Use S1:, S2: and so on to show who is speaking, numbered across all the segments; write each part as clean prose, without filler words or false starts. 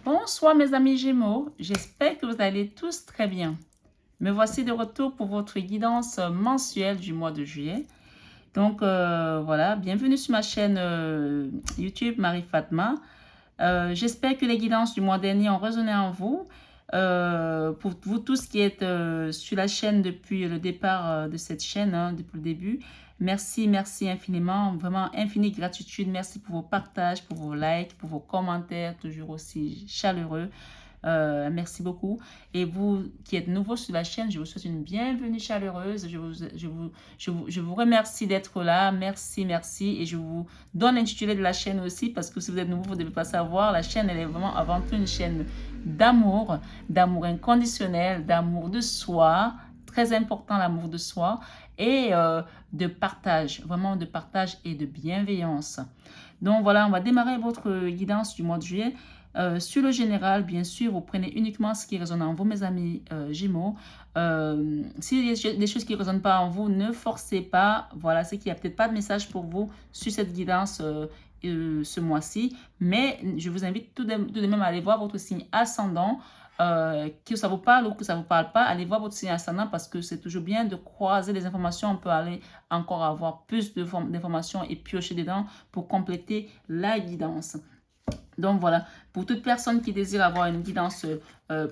S1: Bonsoir mes amis Gémeaux, j'espère que vous allez tous très bien. Me voici de retour pour votre guidance mensuelle du mois de juillet. Donc voilà, bienvenue sur ma chaîne YouTube Marie Fatma. J'espère que les guidances du mois dernier ont résonné en vous. Pour vous tous qui êtes sur la chaîne depuis le départ de cette chaîne, depuis le début, merci, merci infiniment, vraiment infinie gratitude. Merci pour vos partages, pour vos likes, pour vos commentaires, toujours aussi chaleureux. Merci beaucoup. Et vous qui êtes nouveau sur la chaîne, je vous souhaite une bienvenue chaleureuse. Je vous remercie d'être là. Merci, merci. Et je vous donne l'intitulé de la chaîne aussi parce que si vous êtes nouveau, vous ne devez pas savoir. La chaîne, elle est vraiment avant tout une chaîne d'amour inconditionnel, d'amour de soi. Très important l'amour de soi et de partage, vraiment de partage et de bienveillance. Donc voilà, on va démarrer votre guidance du mois de juillet. Sur le général, bien sûr, vous prenez uniquement ce qui résonne en vous, mes amis Gémeaux. S'il y a des choses qui ne résonnent pas en vous, ne forcez pas. Voilà, c'est qu'il n'y a peut-être pas de message pour vous sur cette guidance ce mois-ci. Mais je vous invite tout de même à aller voir votre signe ascendant. Que ça vous parle ou que ça ne vous parle pas, allez voir votre signe ascendant parce que c'est toujours bien de croiser les informations. On peut aller encore avoir plus d'informations et piocher dedans pour compléter la guidance. Donc voilà, pour toute personne qui désire avoir une guidance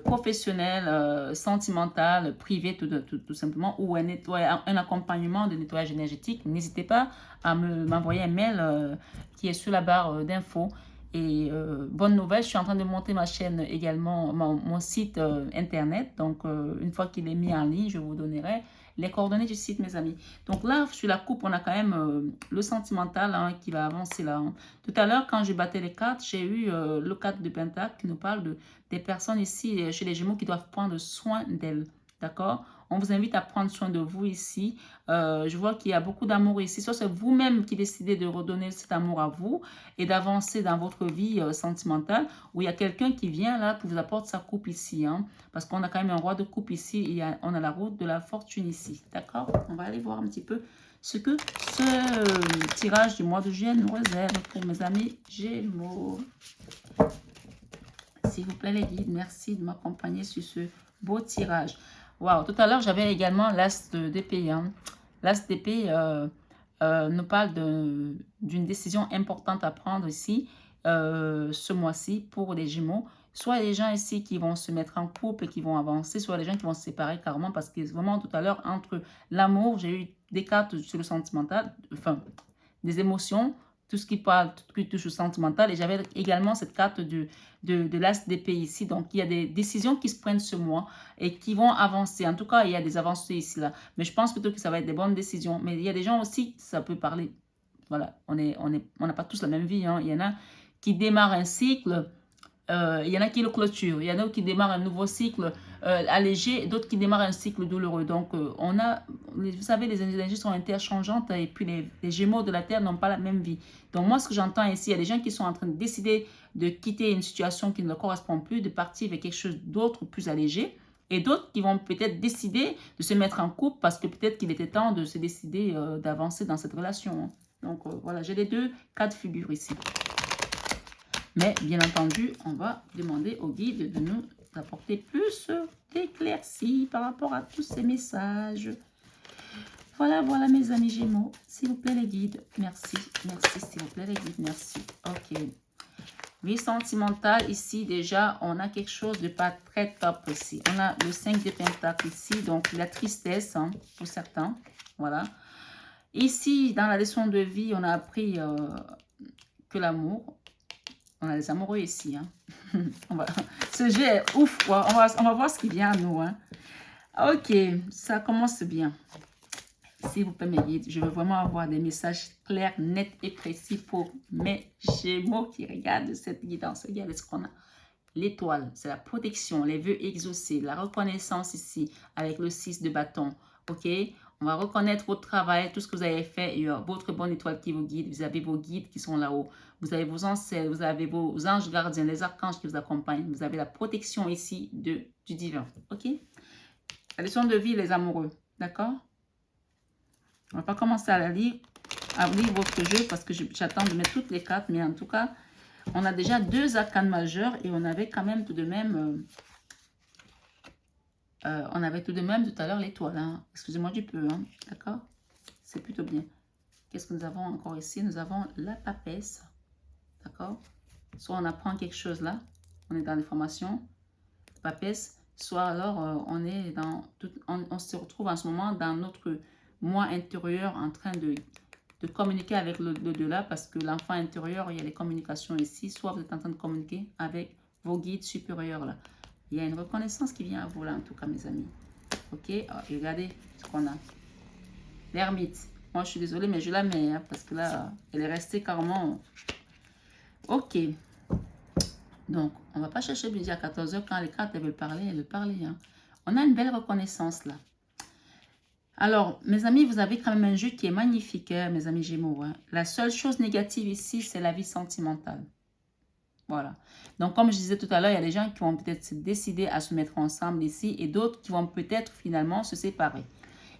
S1: professionnelle, sentimentale, privée tout simplement, ou un accompagnement de nettoyage énergétique, n'hésitez pas à m'envoyer un mail qui est sur la barre d'infos. Et bonne nouvelle, je suis en train de monter ma chaîne également, mon site internet. Donc une fois qu'il est mis en ligne, je vous donnerai les coordonnées du site, mes amis. Donc là, sur la coupe, on a quand même le sentimental qui va avancer là. Tout à l'heure, quand je battais les cartes, j'ai eu le 4 de Pentacle qui nous parle des personnes ici, chez les Gémeaux, qui doivent prendre soin d'elles. D'accord? On vous invite à prendre soin de vous ici. Je vois qu'il y a beaucoup d'amour ici. Soit c'est vous-même qui décidez de redonner cet amour à vous et d'avancer dans votre vie sentimentale, où il y a quelqu'un qui vient là, qui vous apporte sa coupe ici. Parce qu'on a quand même un roi de coupe ici et on a la route de la fortune ici. D'accord? On va aller voir un petit peu ce que ce tirage du mois de juillet nous réserve pour mes amis Gémeaux. S'il vous plaît les guides, merci de m'accompagner sur ce beau tirage. Waouh, tout à l'heure j'avais également l'as d'épée. L'as d'épée nous parle d'une décision importante à prendre ici, ce mois-ci pour les Gémeaux. Soit les gens ici qui vont se mettre en couple et qui vont avancer, soit les gens qui vont se séparer carrément parce que vraiment tout à l'heure, entre l'amour, j'ai eu des cartes sur le sentimental, enfin, des émotions, tout ce qui parle, tout ce qui touche au sentimental. Et j'avais également cette carte de l'as d'épée ici. Donc, il y a des décisions qui se prennent ce mois et qui vont avancer. En tout cas, il y a des avancées ici, là. Mais je pense plutôt que ça va être des bonnes décisions. Mais il y a des gens aussi, ça peut parler. Voilà, on n'a pas tous la même vie. Il y en a qui démarrent un cycle. Il y en a qui le clôturent. Il y en a qui démarrent un nouveau cycle allégé, d'autres qui démarrent un cycle douloureux. Donc, vous savez, les énergies sont interchangeantes et puis les Gémeaux de la Terre n'ont pas la même vie. Donc, moi, ce que j'entends ici, il y a des gens qui sont en train de décider de quitter une situation qui ne leur correspond plus, de partir vers quelque chose d'autre, plus allégé. Et d'autres qui vont peut-être décider de se mettre en couple parce que peut-être qu'il était temps de se décider d'avancer dans cette relation. Donc, voilà, j'ai les deux cas de figure ici. Mais bien entendu, on va demander au guide de nous apporter plus d'éclaircies par rapport à tous ces messages. Voilà, voilà mes amis Gémeaux. S'il vous plaît les guides, merci. Merci, s'il vous plaît les guides, merci. Ok. Vie sentimentale, ici déjà, on a quelque chose de pas très top ici. On a le 5 de Pentacle ici, donc la tristesse pour certains. Voilà. Ici, dans la leçon de vie, on a appris que l'amour. On a les amoureux ici. Ce jeu est ouf. Quoi. On va voir ce qui vient à nous. Ok, ça commence bien. S'il vous plaît, mes guides, je veux vraiment avoir des messages clairs, nets et précis pour mes Gémeaux qui regardent cette guidance. Regardez ce qu'on a. L'étoile, c'est la protection, les vœux exaucés, la reconnaissance ici avec le 6 de bâton. Ok, on va reconnaître votre travail, tout ce que vous avez fait et votre bonne étoile qui vous guide. Vous avez vos guides qui sont là-haut. Vous avez vos ancêtres, vous avez vos anges gardiens, les archanges qui vous accompagnent. Vous avez la protection ici du divin. Ok, la leçon de vie, les amoureux. D'accord? On va pas commencer à lire votre jeu parce que j'attends de mettre toutes les cartes. Mais en tout cas, On a déjà 2 arcanes majeures et on avait quand même tout de même... on avait tout de même tout à l'heure l'étoile. Hein. Excusez-moi du peu. Hein. D'accord? C'est plutôt bien. Qu'est-ce que nous avons encore ici? Nous avons la papesse. D'accord? Soit on apprend quelque chose là. On est dans les formations. Papesse. Soit alors on est dans... on se retrouve en ce moment dans notre moi intérieur en train de communiquer avec le delà parce que l'enfant intérieur, il y a des communications ici. Soit vous êtes en train de communiquer avec vos guides supérieurs là. Il y a une reconnaissance qui vient à vous là, en tout cas, mes amis. Ok? Alors, regardez ce qu'on a. L'ermite. Moi, je suis désolée, mais je la mets, hein, parce que là, elle est restée carrément... Ok. Donc, on ne va pas chercher budget à 14 h quand les cartes elles veulent parler, elles veulent parler. Hein. On a une belle reconnaissance là. Alors, mes amis, vous avez quand même un jeu qui est magnifique, hein, mes amis Gémeaux. Hein. La seule chose négative ici, c'est la vie sentimentale. Voilà. Donc, comme je disais tout à l'heure, il y a des gens qui vont peut-être se décider à se mettre ensemble ici et d'autres qui vont peut-être finalement se séparer.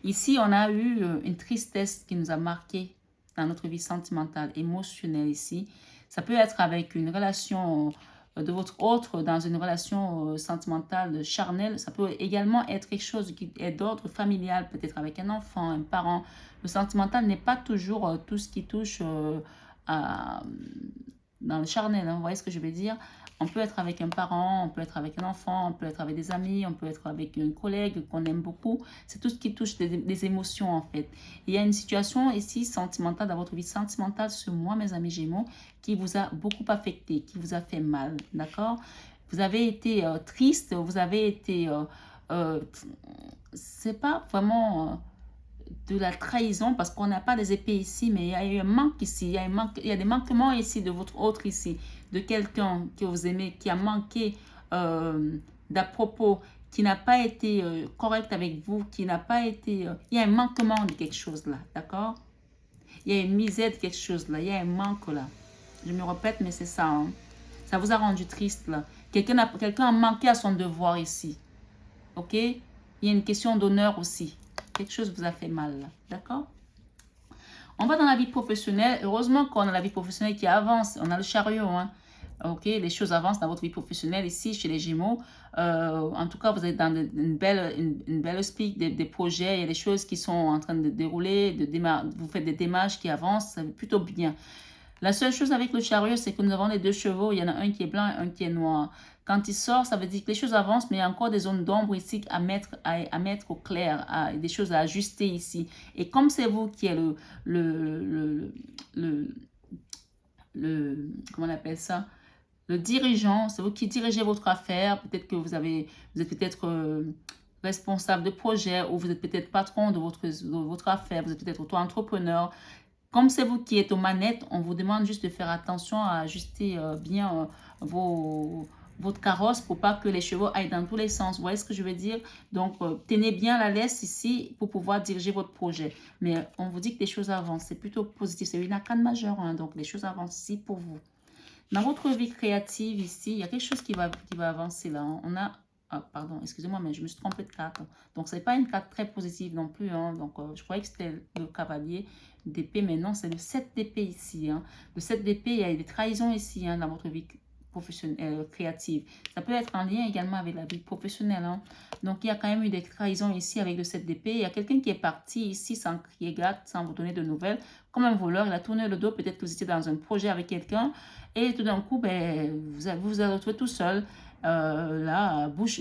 S1: Ici, on a eu une tristesse qui nous a marqué dans notre vie sentimentale, émotionnelle ici. Ça peut être avec une relation de votre autre, dans une relation sentimentale charnelle. Ça peut également être quelque chose qui est d'ordre familial, peut-être avec un enfant, un parent. Le sentimental n'est pas toujours tout ce qui touche à dans le charnel, hein, vous voyez ce que je veux dire? On peut être avec un parent, on peut être avec un enfant, on peut être avec des amis, on peut être avec une collègue qu'on aime beaucoup. C'est tout ce qui touche des émotions en fait. Il y a une situation ici sentimentale dans votre vie sentimentale ce mois, mes amis Gémeaux, qui vous a beaucoup affecté, qui vous a fait mal, d'accord? Vous avez été triste, vous avez été... c'est pas vraiment de la trahison parce qu'on n'a pas des épées ici, mais il y a eu un manque ici, il y a des manquements ici de votre autre ici, de quelqu'un que vous aimez, qui a manqué d'à propos, qui n'a pas été correct avec vous, qui n'a pas été... il y a un manquement de quelque chose là, d'accord? Il y a une misère de quelque chose là, il y a un manque là. Je me répète, mais c'est ça. Hein. Ça vous a rendu triste là. Quelqu'un a manqué à son devoir ici. Ok? Il y a une question d'honneur aussi. Quelque chose vous a fait mal, d'accord? On va dans la vie professionnelle. Heureusement qu'on a la vie professionnelle qui avance. On a le chariot, hein. Ok, les choses avancent dans votre vie professionnelle ici, chez les Gémeaux. En tout cas, vous êtes dans une belle speak, des projets. Il y a des choses qui sont en train de dérouler. Vous faites des démarches qui avancent. Ça va plutôt bien. La seule chose avec le chariot, c'est que nous avons les 2 chevaux. Il y en a un qui est blanc et un qui est noir. Quand il sort, ça veut dire que les choses avancent, mais il y a encore des zones d'ombre ici à mettre au clair, des choses à ajuster ici. Et comme c'est vous qui êtes comment on appelle ça? Le dirigeant, c'est vous qui dirigez votre affaire. Peut-être que vous êtes peut-être responsable de projet ou vous êtes peut-être patron de votre affaire. Vous êtes peut-être auto-entrepreneur. Comme c'est vous qui êtes aux manettes, on vous demande juste de faire attention à ajuster bien votre carrosse pour pas que les chevaux aillent dans tous les sens. Vous voyez ce que je veux dire? Donc, tenez bien la laisse ici pour pouvoir diriger votre projet. Mais on vous dit que les choses avancent. C'est plutôt positif. C'est une arcane majeure. Hein, donc, les choses avancent ici pour vous. Dans votre vie créative ici, il y a quelque chose qui va avancer là. Hein. On a... Ah, pardon, excusez-moi, mais je me suis trompée de carte. Donc, ce n'est pas une carte très positive non plus. Hein. Donc, je croyais que c'était le cavalier d'épée, mais non, c'est le 7 d'épée ici. Hein. Le 7 d'épée, il y a des trahisons ici hein, dans votre vie professionnelle, créative. Ça peut être en lien également avec la vie professionnelle. Hein. Donc, il y a quand même eu des trahisons ici avec le 7 d'épée. Il y a quelqu'un qui est parti ici sans crier gare, sans vous donner de nouvelles. Comme un voleur, il a tourné le dos. Peut-être que vous étiez dans un projet avec quelqu'un. Et tout d'un coup, ben, vous vous retrouvez tout seul. Là, la bouche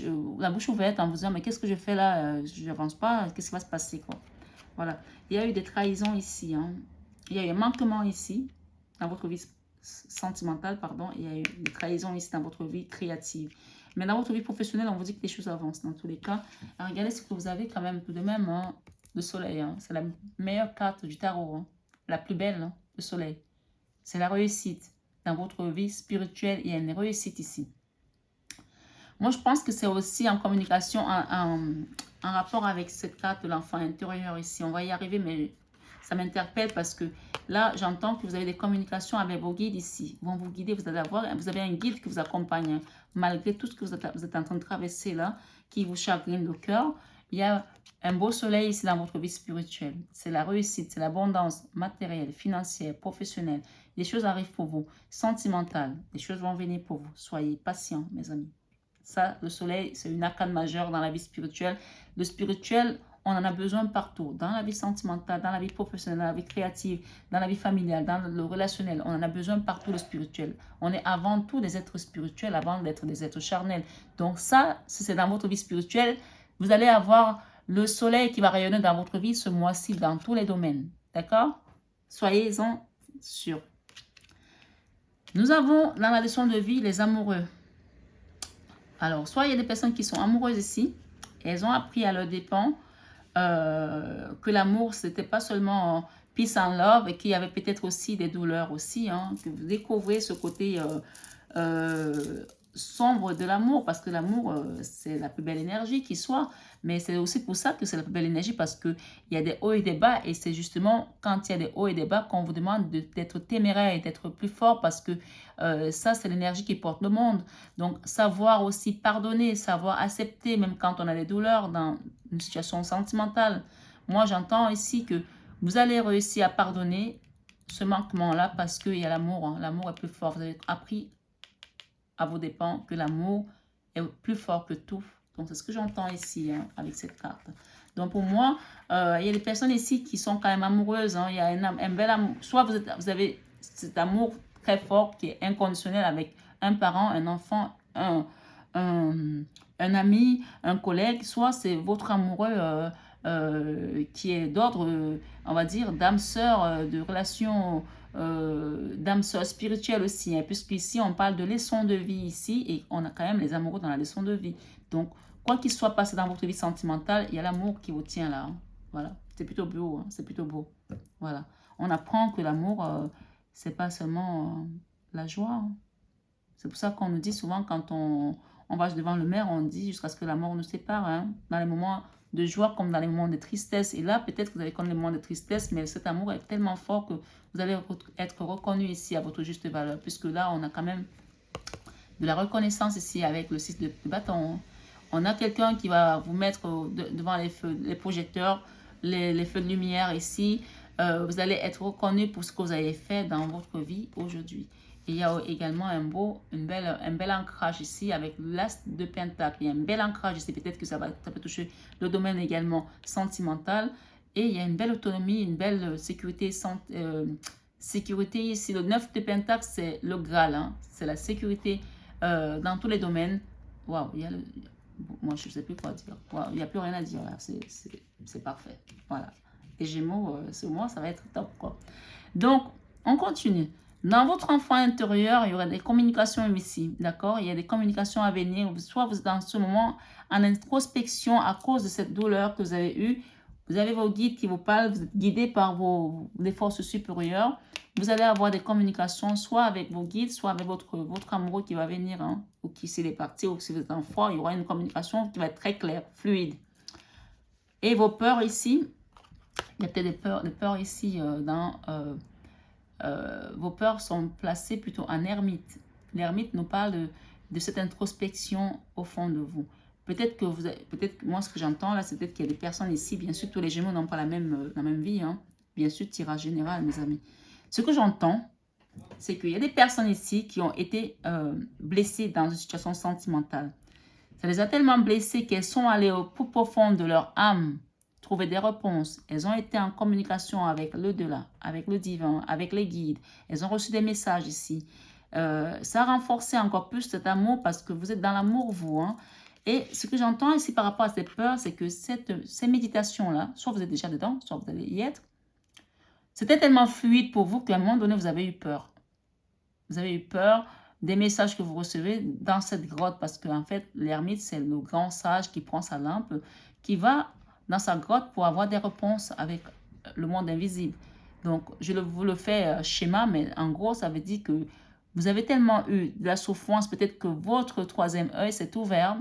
S1: ouverte en vous disant, mais qu'est-ce que je fais là? Je n'avance pas. Qu'est-ce qui va se passer? Quoi? Voilà. Il y a eu des trahisons ici. Hein. Il y a eu un manquement ici dans votre vie sentimentale, pardon. Il y a eu des trahisons ici dans votre vie créative. Mais dans votre vie professionnelle, on vous dit que les choses avancent dans tous les cas. Alors, regardez ce que vous avez quand même tout de même. Hein, le soleil. Hein. C'est la meilleure carte du tarot. Hein. La plus belle, hein, le soleil. C'est la réussite. Dans votre vie spirituelle, il y a une réussite ici. Moi, je pense que c'est aussi en communication, en rapport avec cette carte de l'enfant intérieur ici. On va y arriver, mais ça m'interpelle parce que là, j'entends que vous avez des communications avec vos guides ici. Ils vont vous guider, vous avez un guide qui vous accompagne. Hein. Malgré tout ce que vous êtes en train de traverser là, qui vous chagrine le cœur, il y a un beau soleil ici dans votre vie spirituelle. C'est la réussite, c'est l'abondance matérielle, financière, professionnelle. les choses arrivent pour vous. Sentimental, les choses vont venir pour vous. Soyez patients, mes amis. Ça, le soleil, c'est une arcane majeure dans la vie spirituelle. Le spirituel, on en a besoin partout. Dans la vie sentimentale, dans la vie professionnelle, dans la vie créative, dans la vie familiale, dans le relationnel. On en a besoin partout, le spirituel. On est avant tout des êtres spirituels avant d'être des êtres charnels. Donc ça, si c'est dans votre vie spirituelle, vous allez avoir le soleil qui va rayonner dans votre vie ce mois-ci, dans tous les domaines. D'accord? Soyez-en sûrs. Nous avons dans la leçon de vie les amoureux. Alors, soit il y a des personnes qui sont amoureuses ici, et elles ont appris à leur dépens que l'amour, c'était pas seulement peace and love, et qu'il y avait peut-être aussi des douleurs aussi, hein, que vous découvrez ce côté sombre de l'amour, parce que l'amour, c'est la plus belle énergie qui soit, mais c'est aussi pour ça que c'est la plus belle énergie, parce qu'il y a des hauts et des bas, et c'est justement quand il y a des hauts et des bas qu'on vous demande d'être téméraire et d'être plus fort, parce que ça, c'est l'énergie qui porte le monde. Donc, savoir aussi pardonner, savoir accepter, même quand on a des douleurs dans une situation sentimentale. Moi, j'entends ici que vous allez réussir à pardonner ce manquement-là, parce qu'il y a l'amour, hein. L'amour est plus fort. Vous avez appris à vos dépens que l'amour est plus fort que tout. Donc, c'est ce que j'entends ici, hein, avec cette carte. Donc, pour moi, il y a des personnes ici qui sont quand même amoureuses, hein. Il y a un bel amour. Soit vous avez cet amour très fort qui est inconditionnel avec un parent, un enfant, un ami, un collègue. Soit c'est votre amoureux qui est d'ordre, on va dire, d'âme sœur, de relation d'âme sœur spirituelle aussi, hein, puisqu'ici on parle de leçon de vie ici, et on a quand même les amoureux dans la leçon de vie. Donc, quoi qu'il soit passé dans votre vie sentimentale, il y a l'amour qui vous tient là, hein. Voilà, c'est plutôt beau, hein, c'est plutôt beau. Voilà, on apprend que l'amour, c'est pas seulement la joie, hein. C'est pour ça qu'on nous dit souvent quand on va devant le maire, on dit jusqu'à ce que la mort nous sépare, hein, dans les moments de joie comme dans les moments de tristesse. Et là, peut-être que vous allez connaître les moments de tristesse, mais cet amour est tellement fort que vous allez être reconnu ici à votre juste valeur, puisque là, on a quand même de la reconnaissance ici avec le 6 de bâton. On a quelqu'un qui va vous mettre devant les feux, les projecteurs, les feux de lumière ici. Vous allez être reconnu pour ce que vous avez fait dans votre vie aujourd'hui. Et il y a également un bel ancrage ici avec l'as de pentacle. Il y a un bel ancrage ici. Peut-être que ça peut toucher le domaine également sentimental. Et il y a une belle autonomie, une belle sécurité. Sécurité ici. Le 9 de pentacle, c'est le Graal, hein. C'est la sécurité dans tous les domaines. Waouh, il y a moi, je ne sais plus quoi dire. Wow, il n'y a plus rien à dire là. C'est parfait. Voilà. Les Gémeaux, ce mois, ça va être top, quoi. Donc, on continue. Dans votre enfant intérieur, il y aura des communications ici, d'accord? Il y a des communications à venir. Soit vous êtes dans ce moment en introspection à cause de cette douleur que vous avez eue. Vous avez vos guides qui vous parlent, vous êtes guidé par les forces supérieures. Vous allez avoir des communications soit avec vos guides, soit avec votre amoureux qui va venir, hein, ou qui s'il est parti, ou si vous êtes enfant, il y aura une communication qui va être très claire, fluide. Et vos peurs ici, il y a peut-être des peurs ici vos peurs sont placées plutôt en ermite. L'ermite nous parle de cette introspection au fond de vous. Peut-être que moi, ce que j'entends là, c'est peut-être qu'il y a des personnes ici, bien sûr, tous les Gémeaux n'ont pas la même vie, hein. Bien sûr, tirage général, mes amis. Ce que j'entends, c'est qu'il y a des personnes ici qui ont été blessées dans une situation sentimentale. Ça les a tellement blessées qu'elles sont allées au plus profond de leur âme, trouver des réponses. Elles ont été en communication avec l'au-delà, avec le divin, avec les guides. Elles ont reçu des messages ici. Ça a renforcé encore plus cet amour parce que vous êtes dans l'amour, vous, hein. Et ce que j'entends ici par rapport à ces peurs, c'est que ces méditations-là, soit vous êtes déjà dedans, soit vous allez y être, c'était tellement fluide pour vous qu'à un moment donné, vous avez eu peur. Vous avez eu peur des messages que vous recevez dans cette grotte parce qu'en fait, l'ermite, c'est le grand sage qui prend sa lampe, qui va dans sa grotte pour avoir des réponses avec le monde invisible. Donc, vous le fais schéma, mais en gros, ça veut dire que vous avez tellement eu de la souffrance, peut-être que votre troisième œil s'est ouvert.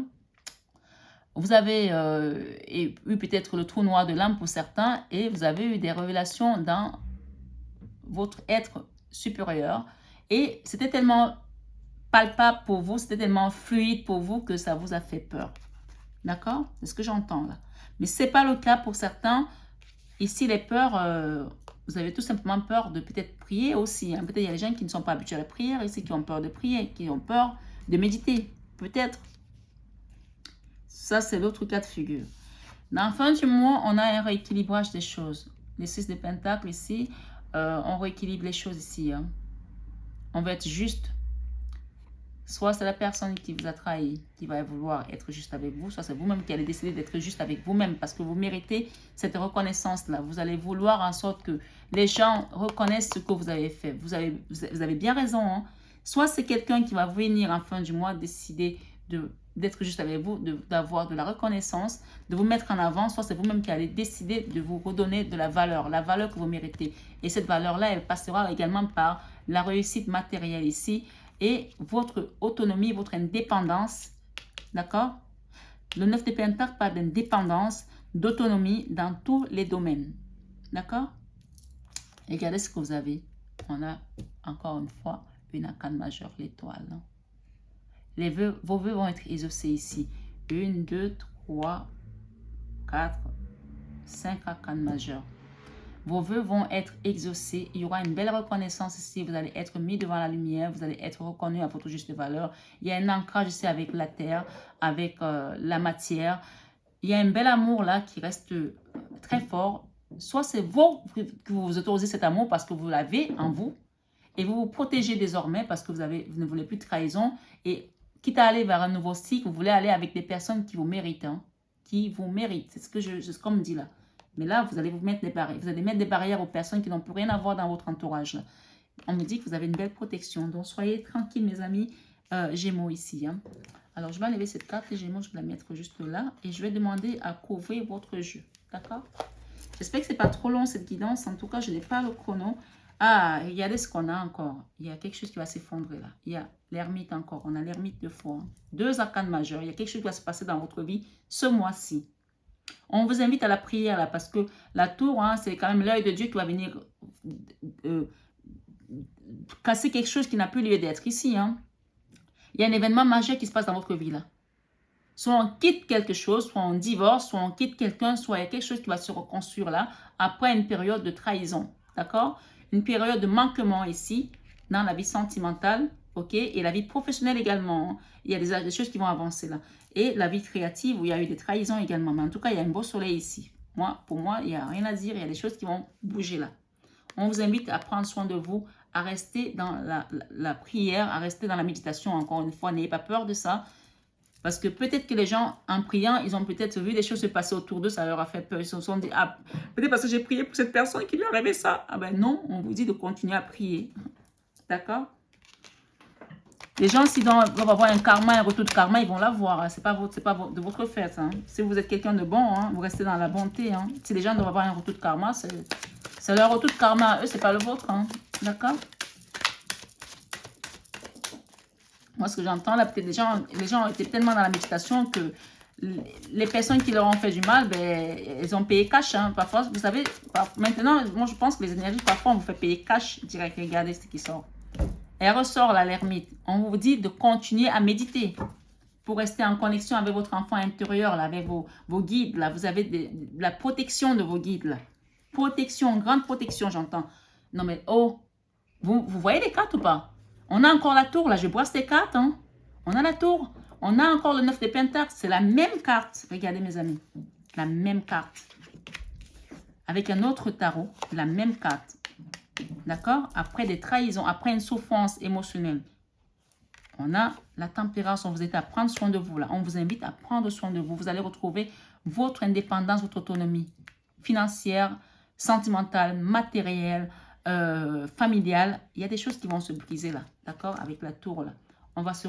S1: Vous avez eu peut-être le trou noir de l'âme pour certains et vous avez eu des révélations dans votre être supérieur. Et c'était tellement palpable pour vous, c'était tellement fluide pour vous que ça vous a fait peur. D'accord? C'est ce que j'entends là. Mais ce n'est pas le cas pour certains. Ici, les peurs, vous avez tout simplement peur de peut-être prier aussi. Hein. Peut-être il y a des gens qui ne sont pas habitués à la prière ici, qui ont peur de prier, qui ont peur de méditer. Peut-être. Ça, c'est l'autre cas de figure. Dans la fin du mois, on a un rééquilibrage des choses. Les 6 de Pentacle ici, on rééquilibre les choses ici. Hein. On va être juste. Soit c'est la personne qui vous a trahi, qui va vouloir être juste avec vous, soit c'est vous-même qui allez décider d'être juste avec vous-même parce que vous méritez cette reconnaissance-là. Vous allez vouloir en sorte que les gens reconnaissent ce que vous avez fait. Vous avez bien raison. Hein? Soit c'est quelqu'un qui va venir en fin du mois décider d'être juste avec vous, d'avoir de la reconnaissance, de vous mettre en avant, soit c'est vous-même qui allez décider de vous redonner de la valeur que vous méritez. Et cette valeur-là, elle passera également par la réussite matérielle ici, et votre autonomie, votre indépendance, d'accord? Le 9 de Pentacle parle d'indépendance, d'autonomie dans tous les domaines, d'accord? Regardez ce que vous avez. On a encore une fois une arcane majeure, l'étoile. Vos vœux vont être exaucés ici. 1, 2, 3, 4, 5 arcanes majeures. Vos vœux vont être exaucés. Il y aura une belle reconnaissance ici. Vous allez être mis devant la lumière. Vous allez être reconnu à votre juste valeur. Il y a un ancrage ici avec la terre, avec la matière. Il y a un bel amour là qui reste très fort. Soit c'est vous que vous autorisez cet amour parce que vous l'avez en vous. Et vous vous protégez désormais parce que vous ne voulez plus de trahison. Et quitte à aller vers un nouveau cycle, vous voulez aller avec des personnes qui vous méritent. Hein, qui vous méritent. C'est ce qu'on me dit là. Mais là, vous allez vous mettre des barrières. Vous allez mettre des barrières aux personnes qui n'ont plus rien à voir dans votre entourage. Là. On me dit que vous avez une belle protection. Donc, soyez tranquilles, mes amis Gémeaux ici. Hein. Alors, je vais enlever cette carte, les Gémeaux, je vais la mettre juste là. Et je vais demander à couvrir votre jeu. D'accord? J'espère que ce n'est pas trop long, cette guidance. En tout cas, je n'ai pas le chrono. Ah, regardez ce qu'on a encore. Il y a quelque chose qui va s'effondrer là. Il y a l'ermite encore. On a l'ermite 2 fois. Hein. 2 arcanes majeures. Il y a quelque chose qui va se passer dans votre vie ce mois-ci. On vous invite à la prière là parce que la tour, hein, c'est quand même l'œil de Dieu qui va venir casser quelque chose qui n'a plus lieu d'être ici. Hein. Il y a un événement majeur qui se passe dans votre vie là. Soit on quitte quelque chose, soit on divorce, soit on quitte quelqu'un, soit il y a quelque chose qui va se reconstruire là après une période de trahison. D'accord? Une période de manquement ici dans la vie sentimentale. Ok? Et la vie professionnelle également. Hein. Il y a des choses qui vont avancer là. Et la vie créative où il y a eu des trahisons également. Mais en tout cas, il y a un beau soleil ici. Pour moi, il n'y a rien à dire. Il y a des choses qui vont bouger là. On vous invite à prendre soin de vous, à rester dans la prière, à rester dans la méditation. Encore une fois, n'ayez pas peur de ça. Parce que peut-être que les gens, en priant, ils ont peut-être vu des choses se passer autour d'eux, ça leur a fait peur. Ils se sont dit, ah, peut-être parce que j'ai prié pour cette personne qui lui a rêvé ça. Ah ben non, on vous dit de continuer à prier. D'accord? Les gens, s'ils doivent avoir un karma, un retour de karma, ils vont l'avoir. Hein. Ce n'est pas de votre fait. Hein. Si vous êtes quelqu'un de bon, hein, vous restez dans la bonté. Hein. Si les gens doivent avoir un retour de karma, c'est leur retour de karma à eux, ce n'est pas le vôtre. Hein. D'accord? Moi, ce que j'entends là, peut-être les gens étaient tellement dans la méditation que les personnes qui leur ont fait du mal, ben, elles ont payé cash. Hein. Parfois, vous savez, maintenant, moi, je pense que les énergies, parfois, on vous fait payer cash direct. Regardez ce qui sort. Elle ressort là, l'ermite. On vous dit de continuer à méditer pour rester en connexion avec votre enfant intérieur, là, avec vos guides. Là. Vous avez de la protection de vos guides. Là. Protection, grande protection, j'entends. Non mais, oh, vous voyez les cartes ou pas? On a encore la tour, là, je brosse les cartes. Hein. On a la tour. On a encore le 9 de Pentacle. C'est la même carte. Regardez, mes amis. La même carte. Avec un autre tarot, la même carte. D'accord? Après des trahisons, après une souffrance émotionnelle. On a la tempérance, on vous invite à prendre soin de vous. Là. On vous invite à prendre soin de vous. Vous allez retrouver votre indépendance, votre autonomie financière, sentimentale, matérielle, familiale. Il y a des choses qui vont se briser là. D'accord? Avec la tour là. On va se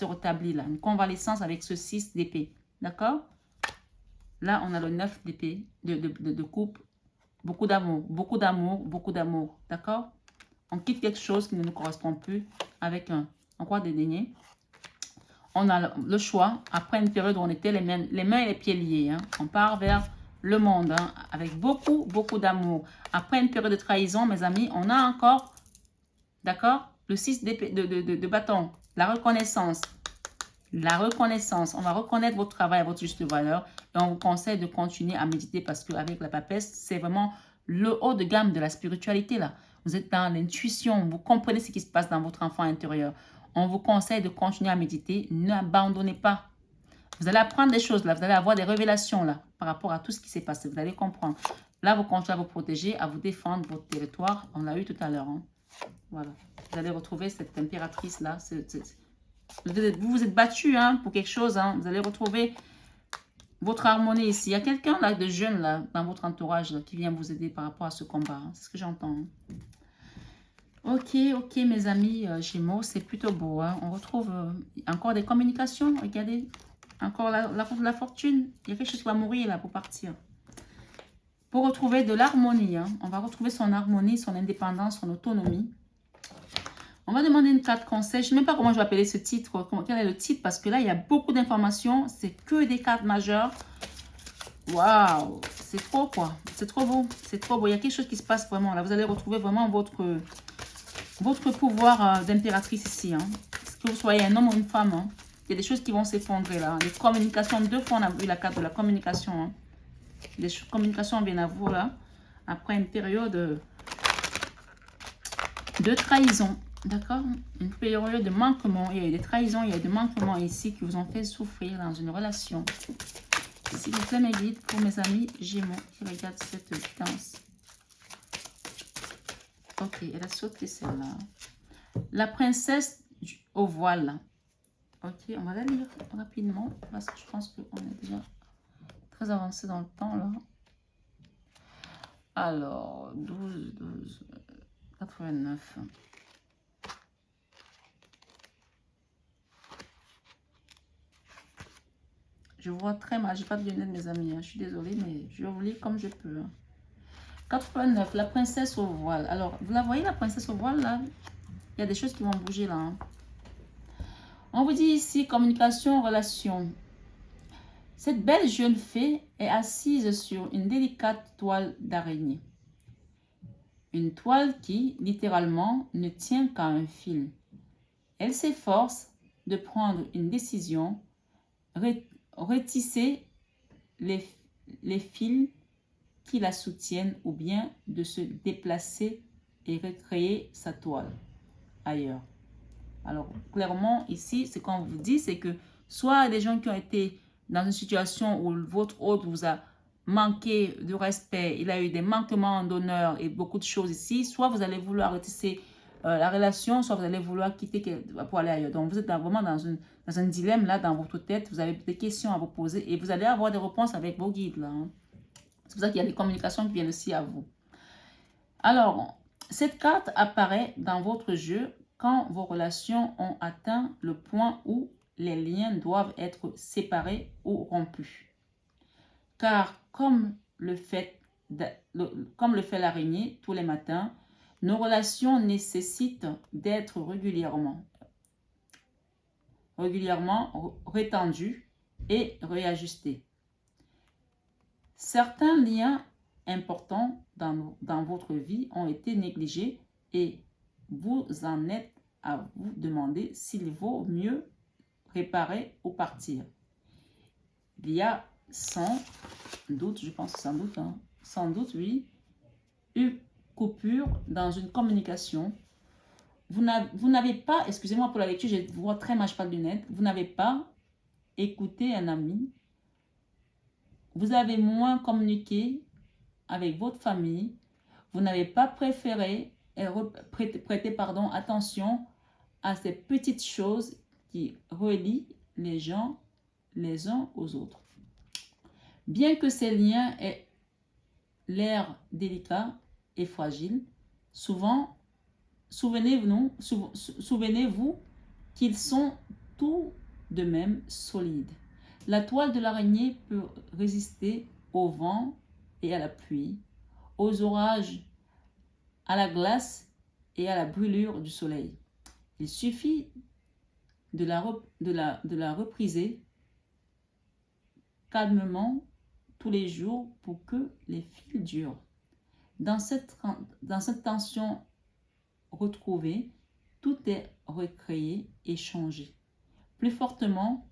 S1: rétablir là. Une convalescence avec ce 6 d'épée. D'accord? Là, on a le 9 d'épée, de coupe. Beaucoup d'amour, beaucoup d'amour, beaucoup d'amour. D'accord? On quitte quelque chose qui ne nous correspond plus avec un roi dédaigné. On a le choix. Après une période où on était les mains et les pieds liés. Hein, on part vers le monde hein, avec beaucoup, beaucoup d'amour. Après une période de trahison, mes amis, on a encore, d'accord, le 6 de bâton. La reconnaissance. La reconnaissance. On va reconnaître votre travail à votre juste valeur. Et on vous conseille de continuer à méditer parce qu'avec la papesse, c'est vraiment le haut de gamme de la spiritualité là. Vous êtes dans l'intuition, vous comprenez ce qui se passe dans votre enfant intérieur. On vous conseille de continuer à méditer, n'abandonnez pas. Vous allez apprendre des choses là, vous allez avoir des révélations là par rapport à tout ce qui s'est passé, vous allez comprendre. Là, vous continuez à vous protéger, à vous défendre votre territoire, on l'a eu tout à l'heure. Hein. Voilà, vous allez retrouver cette impératrice là. Vous vous êtes battu hein, pour quelque chose, hein. Vous allez retrouver votre harmonie ici. Il y a quelqu'un là de jeune là dans votre entourage là, qui vient vous aider par rapport à ce combat. Hein. C'est ce que j'entends. Hein. Ok, mes amis Gémeaux, c'est plutôt beau. Hein. On retrouve encore des communications. Regardez, encore la fortune. Il y a quelque chose qui va mourir là pour partir. Pour retrouver de l'harmonie. Hein. On va retrouver son harmonie, son indépendance, son autonomie. On va demander une carte conseil. Je ne sais même pas comment je vais appeler ce titre. Quel est le titre? Parce que là, il y a beaucoup d'informations. C'est que des cartes majeures. Waouh! C'est trop quoi. C'est trop beau. C'est trop beau. Il y a quelque chose qui se passe vraiment. Là, vous allez retrouver vraiment votre pouvoir d'impératrice ici. Hein. Que vous soyez un homme ou une femme. Hein. Il y a des choses qui vont s'effondrer là. Les communications. 2 fois, on a vu la carte de la communication. Hein. Les communications viennent à vous là. Après une période de trahison. D'accord? Une période de manquement. Il y a eu des trahisons, il y a eu des manquements ici qui vous ont fait souffrir dans une relation. S'il vous plaît, mes guides, pour mes amis Gémeaux qui regardent cette guidance. Ok, elle a sauté celle-là. La princesse au voile. Ok, on va la lire rapidement parce que je pense qu'on est déjà très avancé dans le temps là. Alors, 12, 89. Je vois très mal, j'ai pas de lunettes mes amis, hein. Je suis désolée mais je vous lis comme je peux. Hein. 89, la princesse au voile. Alors, vous la voyez la princesse au voile là? Il y a des choses qui vont bouger là. Hein. On vous dit ici, communication, relation. Cette belle jeune fée est assise sur une délicate toile d'araignée. Une toile qui, littéralement, ne tient qu'à un fil. Elle s'efforce de prendre une décision, retisser les fils qui la soutiennent ou bien de se déplacer et recréer sa toile ailleurs. Alors, clairement, ici, ce qu'on vous dit, c'est que soit des gens qui ont été dans une situation où votre hôte vous a manqué de respect, il a eu des manquements d'honneur et beaucoup de choses ici, soit vous allez vouloir retisser la relation, soit vous allez vouloir quitter pour aller ailleurs. Donc, vous êtes vraiment dans un dilemme là, dans votre tête, vous avez des questions à vous poser et vous allez avoir des réponses avec vos guides là. Hein. C'est pour ça qu'il y a des communications qui viennent aussi à vous. Alors, cette carte apparaît dans votre jeu quand vos relations ont atteint le point où les liens doivent être séparés ou rompus. Car comme le fait l'araignée tous les matins, nos relations nécessitent d'être régulièrement retendues et réajustées. Certains liens importants dans votre vie ont été négligés et vous en êtes à vous demander s'il vaut mieux réparer ou partir. Il y a sans doute, je pense sans doute, hein, sans doute, oui, une coupure dans une communication. Vous n'avez pas, excusez-moi pour la lecture, je vois très mal, je parle de lunettes, vous n'avez pas écouté un ami. Vous avez moins communiqué avec votre famille. Vous n'avez pas prêté attention à ces petites choses qui relient les gens les uns aux autres. Bien que ces liens aient l'air délicats et fragiles, souvenez-vous qu'ils sont tout de même solides. La toile de l'araignée peut résister au vent et à la pluie, aux orages, à la glace et à la brûlure du soleil. Il suffit de la repriser calmement tous les jours pour que les fils durent. Dans cette tension retrouvée, tout est recréé et changé, plus fortement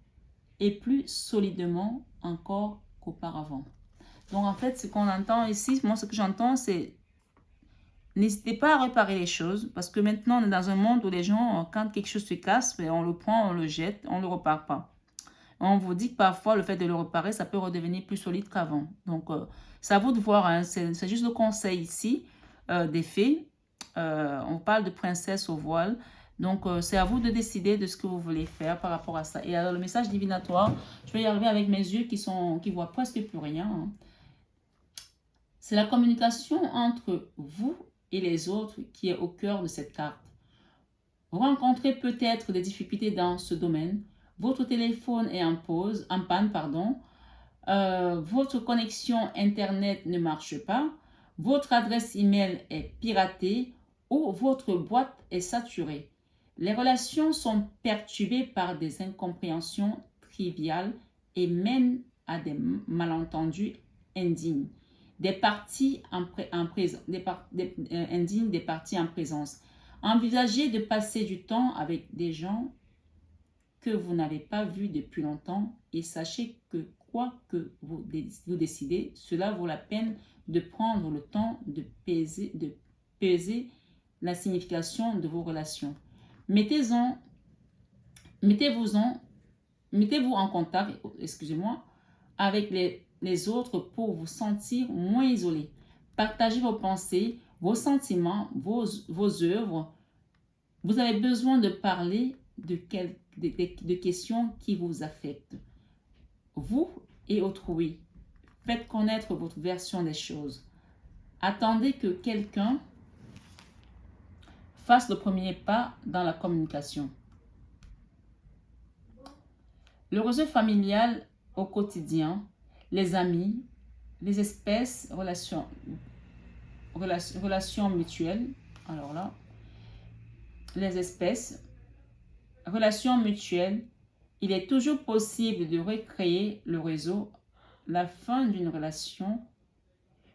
S1: et plus solidement encore qu'auparavant. Donc, en fait, ce qu'on entend ici, moi, ce que j'entends, c'est n'hésitez pas à réparer les choses parce que maintenant, on est dans un monde où les gens, quand quelque chose se casse, ben, on le prend, on le jette, on ne le repart pas. On vous dit que parfois, le fait de le réparer, ça peut redevenir plus solide qu'avant. Donc, c'est à vous de voir. Hein. C'est juste le conseil ici des fées. On parle de princesse au voile. Donc, c'est à vous de décider de ce que vous voulez faire par rapport à ça. Et alors, le message divinatoire, je vais y arriver avec mes yeux qui voient presque plus rien. Hein. C'est la communication entre vous et les autres qui est au cœur de cette carte. Vous rencontrez peut-être des difficultés dans ce domaine. Votre téléphone est en panne, pardon. Votre connexion Internet ne marche pas. Votre adresse email est piratée ou votre boîte est saturée. Les relations sont perturbées par des incompréhensions triviales et mènent à des malentendus indignes. Des parties indignes, des parties en présence. Envisagez de passer du temps avec des gens que vous n'avez pas vus depuis longtemps et sachez que quoi que vous décidez, cela vaut la peine de prendre le temps de peser la signification de vos relations. Mettez-vous en contact, excusez-moi, avec les autres pour vous sentir moins isolé. Partagez vos pensées, vos sentiments, vos œuvres. Vous avez besoin de parler de questions qui vous affectent. Vous et autrui, faites connaître votre version des choses. Attendez que quelqu'un fasse le premier pas dans la communication. Le réseau familial au quotidien, les amis, les espèces, relations mutuelles. Alors là, les espèces, relations mutuelles, il est toujours possible de recréer le réseau, la fin d'une relation,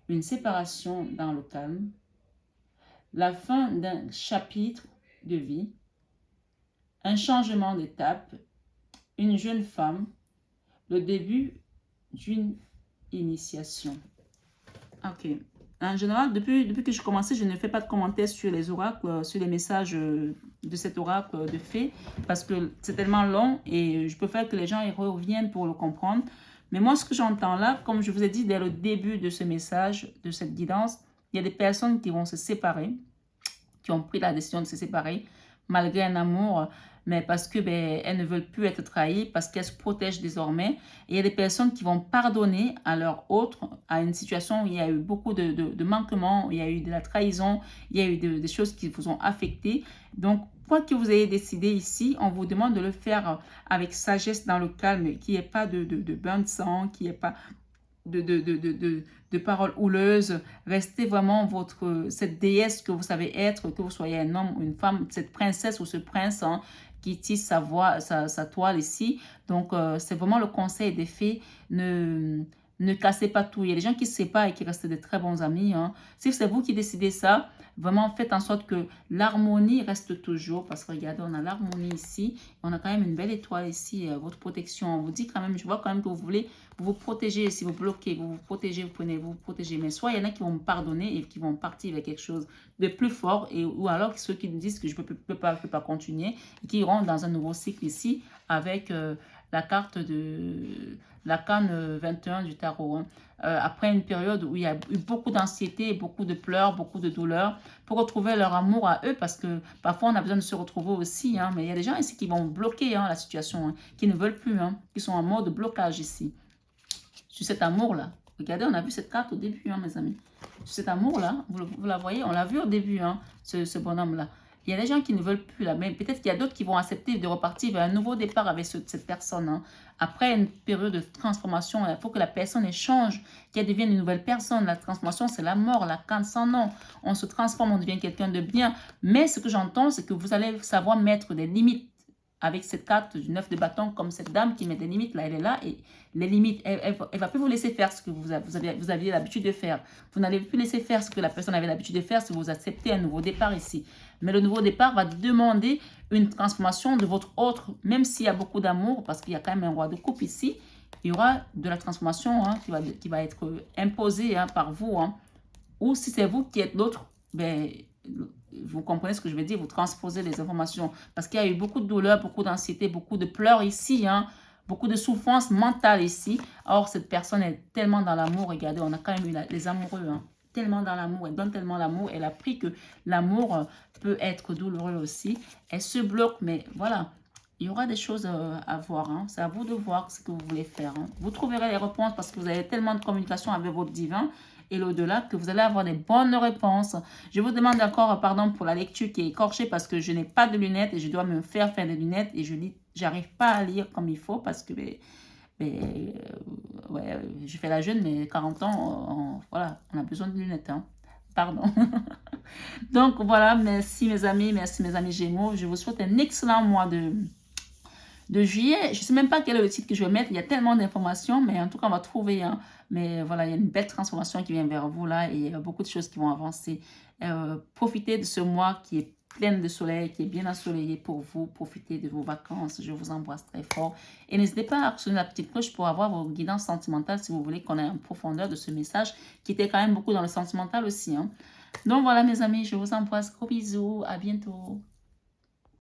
S1: une séparation dans le calme, la fin d'un chapitre de vie, un changement d'étape, une jeune femme, le début d'une initiation. Ok. En général, depuis que j'ai commencé, je ne fais pas de commentaires sur les oracles, sur les messages de cet oracle de fées, parce que c'est tellement long et je préfère que les gens y reviennent pour le comprendre. Mais moi, ce que j'entends là, comme je vous ai dit dès le début de ce message, de cette guidance, il y a des personnes qui vont se séparer, qui ont pris la décision de se séparer, malgré un amour, mais parce que elles ne veulent plus être trahies, parce qu'elles se protègent désormais. Et il y a des personnes qui vont pardonner à leur autre, à une situation où il y a eu beaucoup de manquements, où il y a eu de la trahison, il y a eu des choses qui vous ont affecté. Donc, quoi que vous ayez décidé ici, on vous demande de le faire avec sagesse dans le calme, qu'il n'y ait pas de bain de sang, qu'il n'y ait pas de paroles houleuses. Restez vraiment cette déesse que vous savez être, que vous soyez un homme ou une femme, cette princesse ou ce prince qui tisse sa toile ici. Donc, c'est vraiment le conseil des fées. Ne cassez pas tout. Il y a des gens qui se séparent et qui restent de très bons amis. Hein. Si c'est vous qui décidez ça, vraiment faites en sorte que l'harmonie reste toujours. Parce que regardez, on a l'harmonie ici. On a quand même une belle étoile ici. Votre protection. On vous dit quand même, je vois quand même que vous voulez vous protéger. Si vous bloquez, vous vous protégez, vous vous protégez. Mais soit il y en a qui vont me pardonner et qui vont partir avec quelque chose de plus fort. Ou alors ceux qui me disent que je ne peux pas continuer. Et qui iront dans un nouveau cycle ici avec la carte de la canne 21 du tarot. Hein. Après une période où il y a eu beaucoup d'anxiété, beaucoup de pleurs, beaucoup de douleurs, pour retrouver leur amour à eux, parce que parfois on a besoin de se retrouver aussi. Hein, mais il y a des gens ici qui vont bloquer la situation, hein, qui ne veulent plus, qui sont en mode blocage ici. Sur cet amour-là. Regardez, on a vu cette carte au début, mes amis. Sur cet amour-là, vous la voyez, on l'a vu au début, ce bonhomme-là. Il y a des gens qui ne veulent plus là, mais peut-être qu'il y a d'autres qui vont accepter de repartir vers un nouveau départ avec cette personne. Hein. Après une période de transformation, il faut que la personne échange, qu'elle devienne une nouvelle personne. La transformation, c'est la mort, la canne sans nom. On se transforme, on devient quelqu'un de bien. Mais ce que j'entends, c'est que vous allez savoir mettre des limites. Avec cette carte du 9 de bâton, comme cette dame qui met des limites, là, elle est là, et les limites, elle ne va plus vous laisser faire ce que vous aviez l'habitude de faire. Vous n'allez plus laisser faire ce que la personne avait l'habitude de faire si vous acceptez un nouveau départ ici. Mais le nouveau départ va demander une transformation de votre autre, même s'il y a beaucoup d'amour, parce qu'il y a quand même un roi de coupe ici, il y aura de la transformation hein, qui va être imposée hein, par vous. Hein. Ou si c'est vous qui êtes l'autre, ben, vous comprenez ce que je veux dire, vous transposez les informations. Parce qu'il y a eu beaucoup de douleur, beaucoup d'anxiété, beaucoup de pleurs ici, hein, beaucoup de souffrance mentale ici. Or, cette personne est tellement dans l'amour. Regardez, on a quand même eu les amoureux, hein, tellement dans l'amour. Elle donne tellement l'amour. Elle a appris que l'amour peut être douloureux aussi. Elle se bloque, mais voilà. Il y aura des choses à voir. Hein. C'est à vous de voir ce que vous voulez faire. Hein. Vous trouverez les réponses parce que vous avez tellement de communication avec votre divin et l'au-delà que vous allez avoir des bonnes réponses. Je vous demande encore pardon pour la lecture qui est écorchée parce que je n'ai pas de lunettes et je dois me faire des lunettes et je lis, j'arrive pas à lire comme il faut parce que ouais, je fais la jeune mais 40 ans, voilà, on a besoin de lunettes. Hein. Pardon. Donc voilà, merci mes amis Gémeaux. Je vous souhaite un excellent mois de juillet. Je ne sais même pas quel est le titre que je vais mettre. Il y a tellement d'informations, mais en tout cas, on va trouver. Hein. Mais voilà, il y a une belle transformation qui vient vers vous là et il y a beaucoup de choses qui vont avancer. Profitez de ce mois qui est plein de soleil, qui est bien ensoleillé pour vous. Profitez de vos vacances. Je vous embrasse très fort. Et n'hésitez pas à sonner la petite cloche pour avoir vos guidances sentimentales si vous voulez qu'on ait une profondeur de ce message qui était quand même beaucoup dans le sentimental aussi. Hein. Donc voilà mes amis, je vous embrasse. Gros bisous. À bientôt.